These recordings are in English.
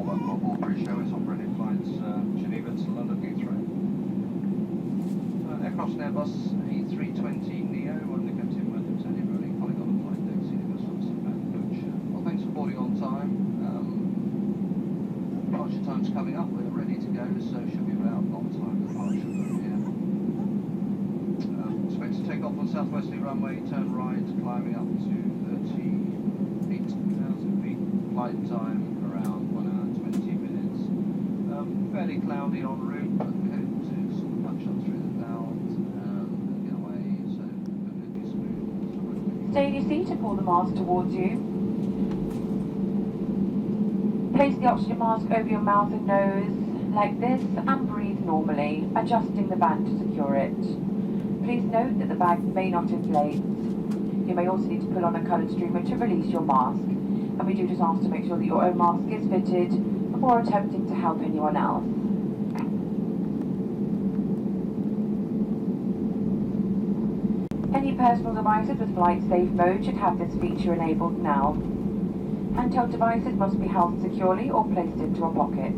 All British Airways operating flights Geneva to London Heathrow. Aircraft and Airbus A320NEO, I'm the captain with Lieutenant running polygon and flight deck, senior customers and band coach. Well, thanks for boarding on time. Departure time's coming up, we're ready to go, so should be about on time departure from here. Expect to take off on southwesterly runway, turn right, climbing up to 38,000 feet. Flight time around 1 hour 20 minutes. Fairly cloudy en route, but we hope to sort of punch up through the clouds and get away, so it'll be smooth. Stay in your seat and pull the mask towards you. Place the oxygen mask over your mouth and nose like this and breathe normally, adjusting the band to secure it. Please note that the bag may not inflate. You may also need to pull on a coloured streamer to release your mask, and we do just ask to make sure that your own mask is fitted before attempting to help anyone else. Any personal devices with flight safe mode should have this feature enabled now. Handheld devices must be held securely or placed into a pocket.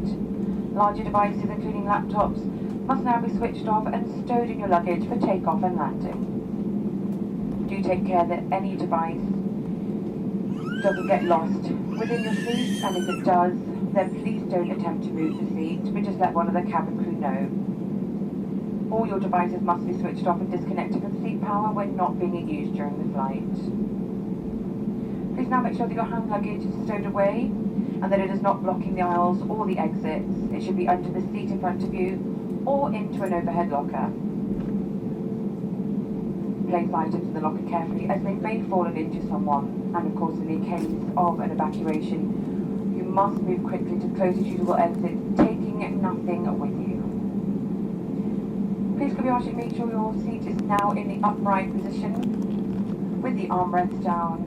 Larger devices, including laptops, must now be switched off and stowed in your luggage for takeoff and landing. Do take care that any device doesn't get lost within your seat, and if it does, then please don't attempt to move the seat, but just let one of the cabin crew know. All your devices must be switched off and disconnected from seat power when not being in use during the flight. Please now make sure that your hand luggage is stowed away and that it is not blocking the aisles or the exits. It should be under the seat in front of you or into an overhead locker. Place items in the locker carefully as they may fall into someone, and of course in the case of an evacuation you must move quickly to the closest suitable exit, taking nothing with you. Please Kobayashi, make sure your seat is now in the upright position with the armrests down.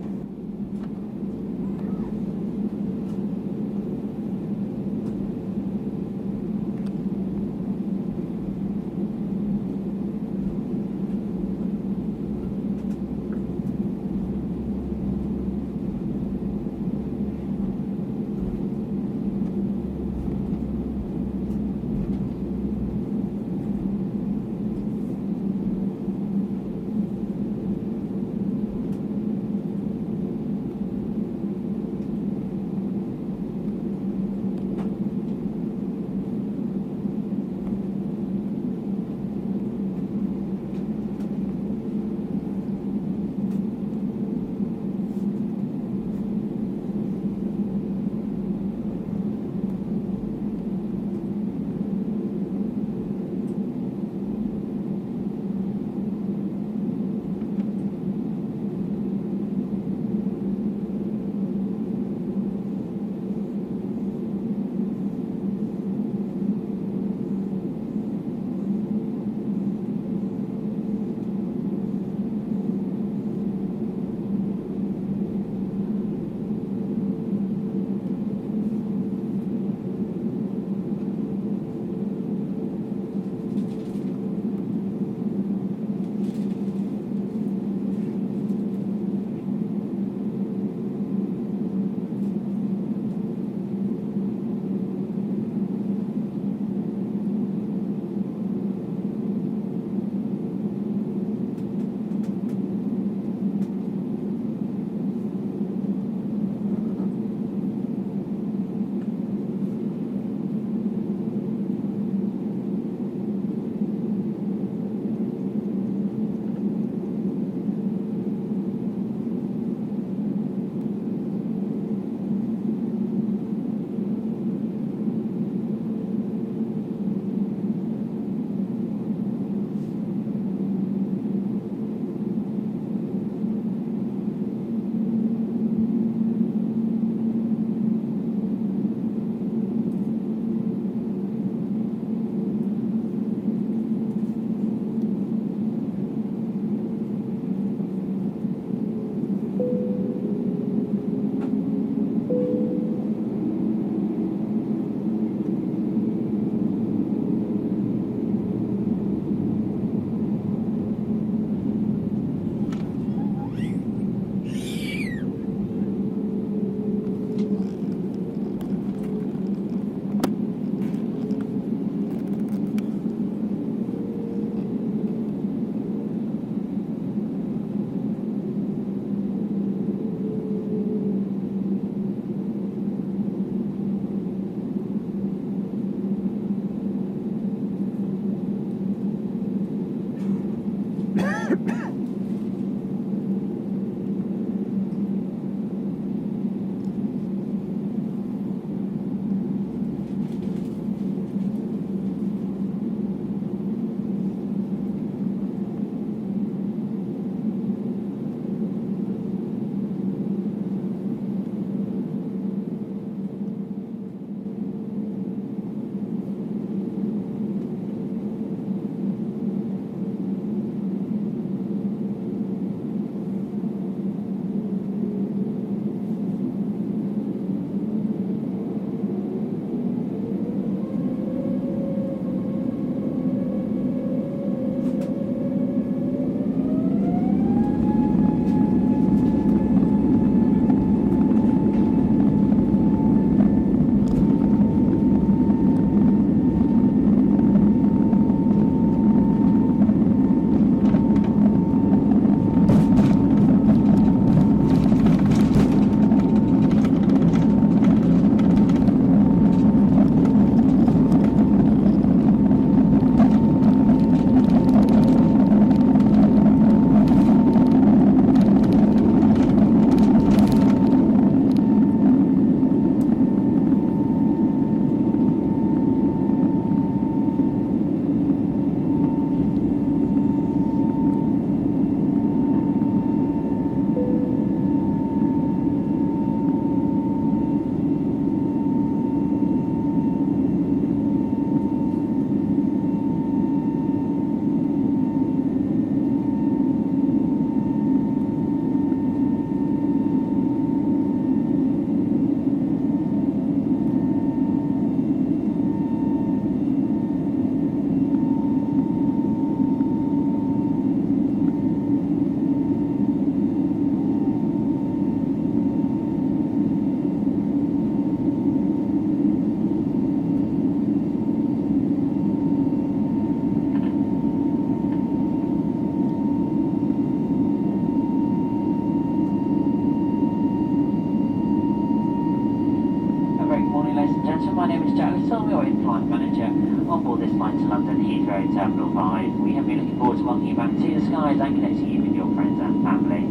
attention, my name is Jack Little, your in-flight manager on board this flight to London Heathrow Terminal 5. We have been looking forward to welcoming you back to the skies and connecting you with your friends and family.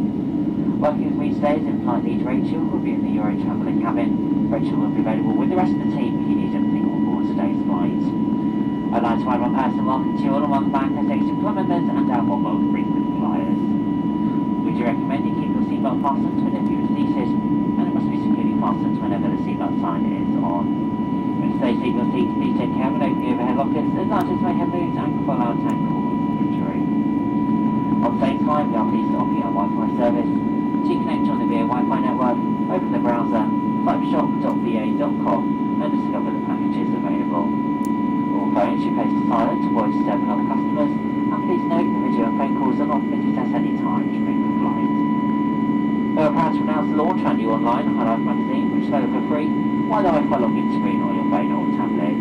Working with me today is in-flight lead Rachel, who will be in the Euro Traveller cabin. Rachel will be available with the rest of the team if you need anything on board today's flight. I'd like to add my personal welcome to you all and welcome back as extra club members and our one frequent flyers. We do recommend you keep your seatbelt fastened whenever you are seated, and it must be securely fastened whenever the seatbelt sign is on. When you stay seat your seat, please take care when opening overhead lockers as largest may have moved and pull out and cause injury. On the same time, we are pleased to offer you a Wi-Fi service. To connect on the VA Wi-Fi network, open the browser, type shop.va.com and discover the packages available. All phones should be placed to silent to avoid disturbing other customers, and please note the video and phone calls are not permitted at any time during the flight. We are proud to announce the launch of our new online High Life magazine, which is available for free via the Wi-Fi login screen on your phone or tablet.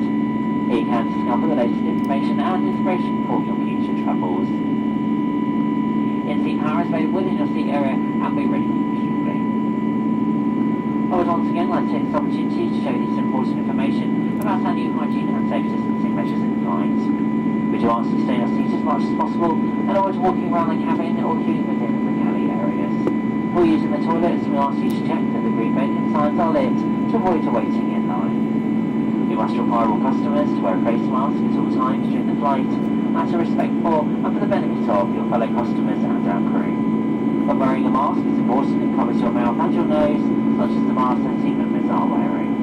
Here you can discover the latest information and inspiration for your future travels. In-seat power is available within your seat area and be ready for you shortly. I would once again like to take this opportunity to show you this important information about our new hygiene and safe distancing measures in flight. We do ask you to stay in your seat as much as possible and avoid walking around the cabin or queuing within the galley areas. For using the toilets, we ask you to check that the green vacant signs are lit to avoid waiting in line. We must require all customers to wear a face mask at all times during the flight, out of respect for and for the benefit of your fellow customers and our crew. When wearing a mask, it's important it covers your mouth and your nose, such as the mask that team members are wearing.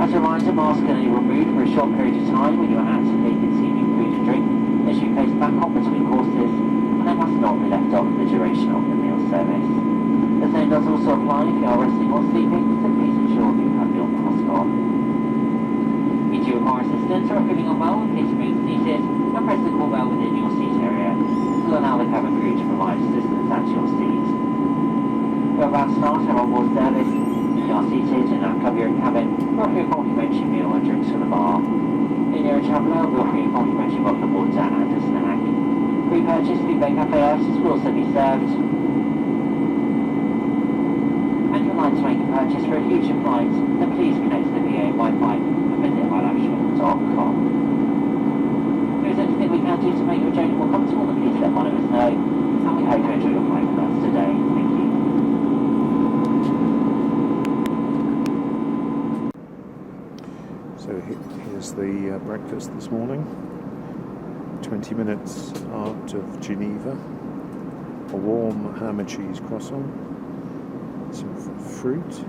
As a reminder, masks can only be removed for a short period of time when you are actively consuming food and drink. They should be placed back on between courses, and they must not be left on for the duration of the meal service. The same does also apply if you are resting or sleeping, so please ensure you have your mask on. If you require assistance or are feeling unwell, please remain seated and press the call bell within your seat area. This will allow the cabin crew to provide assistance at your seat. We are about to start our onboard service. If you are seated in our Club Euro cabin, we'll offer you a complimentary meal and drinks from the bar. In Euro Traveller, we'll offer you a complimentary bottle of water and a snack. Pre-purchased Bouvet Cafe items will also be served. And if you'd like to make a purchase for a future flight, then please connect to the VA Wi-Fi and visit highlifeshop.com. If there is anything we can do to make your journey more comfortable, then please let one of us know. And we hope you enjoy your flight with us today. Thank you. So here's the breakfast this morning. 20 minutes out of Geneva. A warm ham and cheese croissant. Some fruit.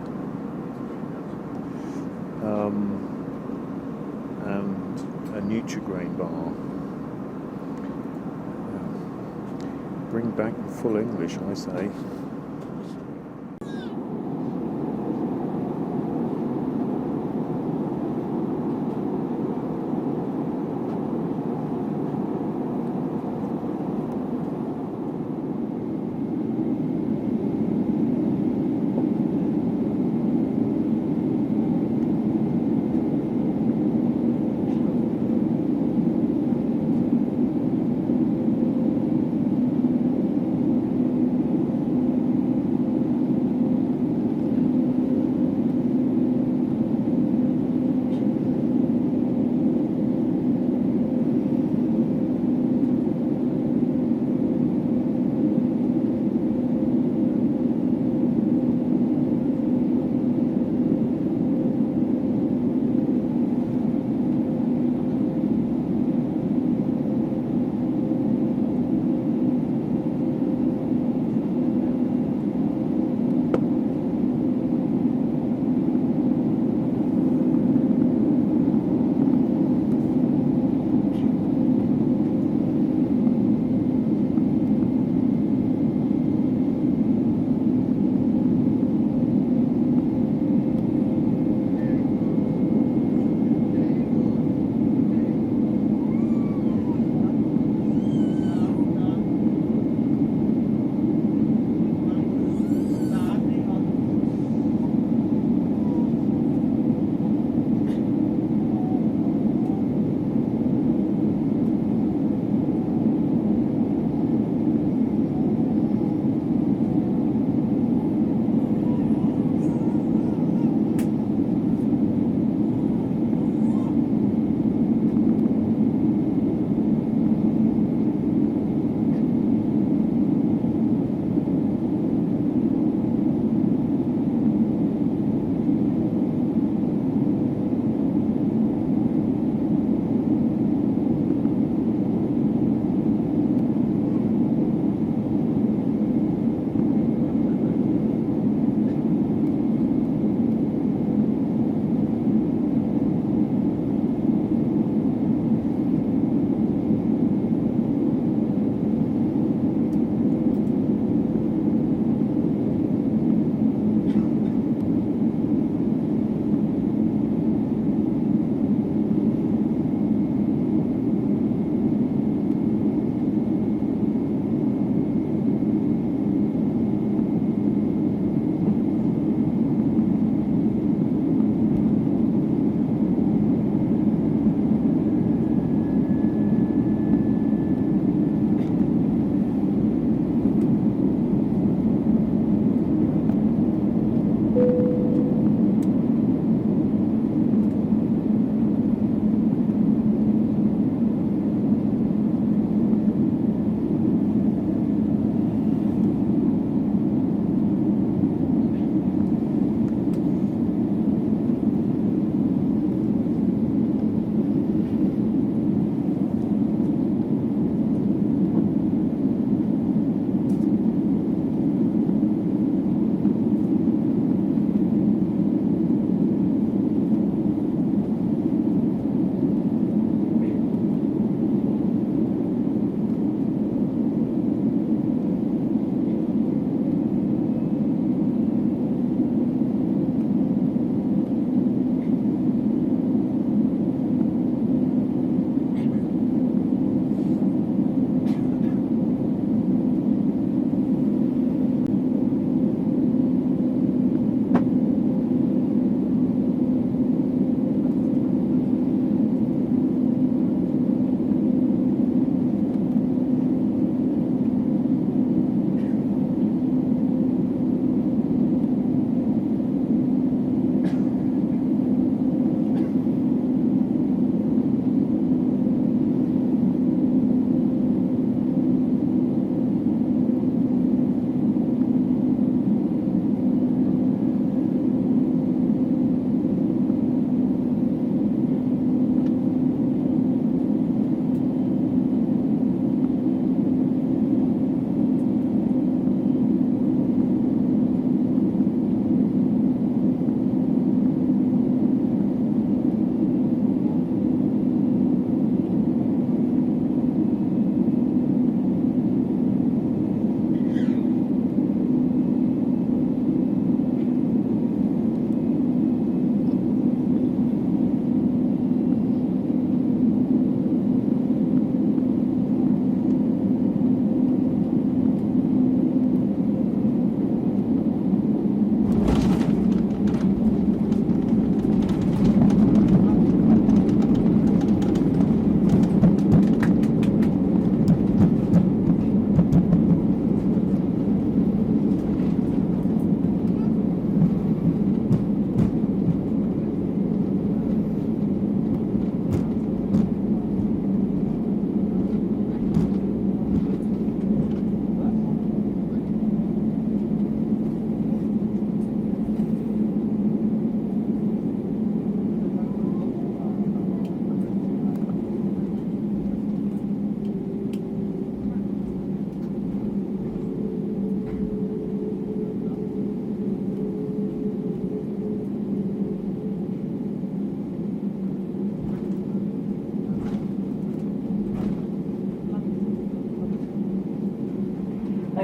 And a Nutri-Grain bar. Bring back full English, I say.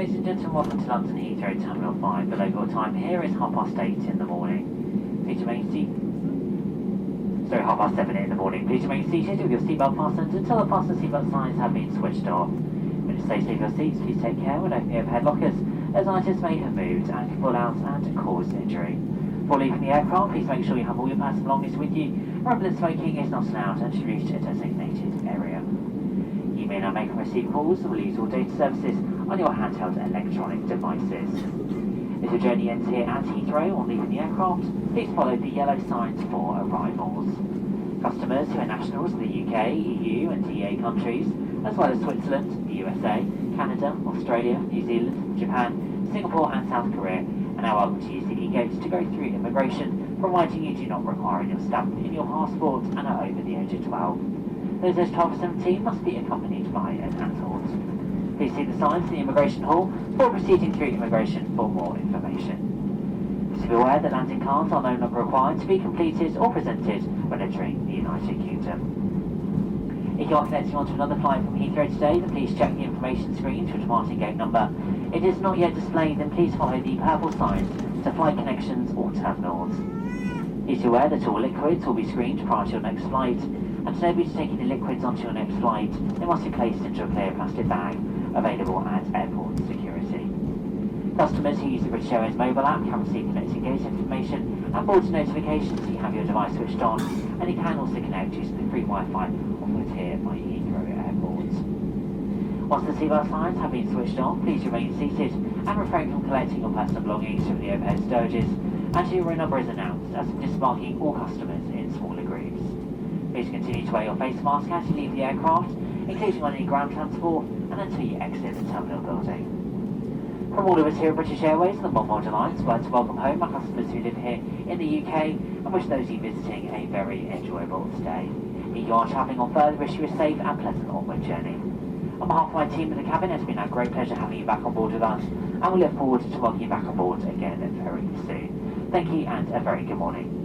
Ladies and gentlemen, welcome to London Heathrow Terminal 5. The local time here is 8:30 in the morning. Please remain seated. Sorry, 7:30 in the morning. Please remain seated with your seatbelt fastened until the fasten seatbelt signs have been switched off. When you stay safe in your seats, please take care when opening overhead lockers, as items may have moved and can fall out and cause injury. Before leaving the aircraft, please make sure you have all your personal belongings with you. Remember that smoking is not allowed and should reach a designated area. You may now make and receive calls or use all data services on your handheld electronic devices. If your journey ends here at Heathrow or leaving the aircraft, please follow the yellow signs for arrivals. Customers who are nationals of the UK, EU and EEA countries, as well as Switzerland, the USA, Canada, Australia, New Zealand, Japan, Singapore and South Korea, are now welcome to use the e-gates to go through immigration, providing you do not require your stamp in your passport and are over the age of 12. Those aged 12 or 17 must be accompanied by an adult. Please see the signs in the immigration hall before proceeding through immigration for more information. Please be aware that landing cards are no longer required to be completed or presented when entering the United Kingdom. If you are connecting onto another flight from Heathrow today, then please check the information screen for departing gate number. If it is not yet displayed, then please follow the purple signs to flight connections or terminals. Please be aware that all liquids will be screened prior to your next flight, and to enable you to take any liquids onto your next flight, they must be placed into a clear plastic bag available at airport security. Customers who use the British Airways mobile app can receive connecting gate information and boarding notifications if you have your device switched on, and you can also connect using the free Wi-Fi offered here by Heathrow Airport. Once the seatbelt signs have been switched on, please remain seated and refrain from collecting your personal belongings from the overhead storages until your row number is announced, as we're disembarking all customers in smaller groups. Please continue to wear your face mask as you leave the aircraft, including on any ground transport, and until you exit the terminal building. From all of us here at British Airways and the One Alliance, we'd like to welcome home our customers who live here in the UK and wish those of you visiting a very enjoyable stay. If you are travelling on further, wish you a safe and pleasant onward journey. On behalf of my team in the cabin, it's been a great pleasure having you back on board with us, and we look forward to welcoming you back on board again very soon. Thank you and a very good morning.